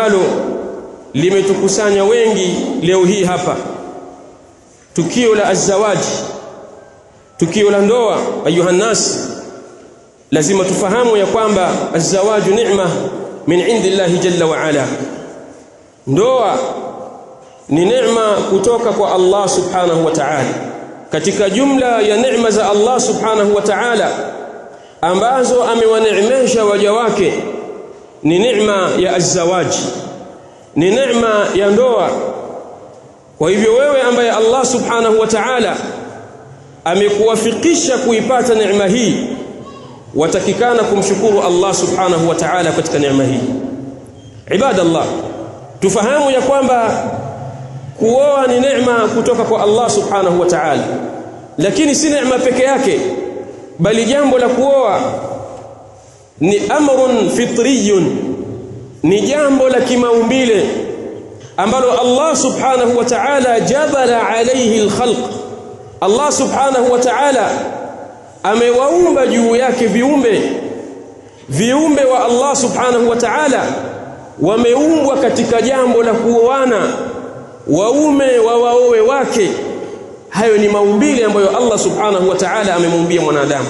ambalo limetukusanya wengi leo hii hapa, tukio la azawaji, tukio la ndoa. Ayuha nas, lazima tufahamu ya kwamba azawaju ni'ma min indillahi jalla wa ala. Ndoa ni neema kutoka kwa Allah subhanahu wa ta'ala. Katika jumla ya neema za Allah subhanahu wa ta'ala ambazo amewaneemesha waja wake ni neema ya azawaji, ni neema ya ndoa. Kwa hivyo wewe ambaye Allah subhanahu wa ta'ala amekuwafikisha kuipata neema hii, watakikana kumshukuru Allah subhanahu wa ta'ala katika neema hii. Ibadallah, tufahamu ya kwamba kuoa ni neema kutoka kwa Allah subhanahu wa ta'ala, lakini si neema peke yake, bali jambo la kuoa ni amrun fitriyun, ni jambo la kimaumbile ambalo Allah subhanahu wa ta'ala jabala alayhi alkhalq. Allah subhanahu wa ta'ala amewaumba juu yake viumbe wa Allah subhanahu wa ta'ala wameumbwa katika jambo la kuoana, waume wa waowe wake. Hayo ni maumbile ambayo Allah subhanahu wa ta'ala amemuumbia mwanadamu.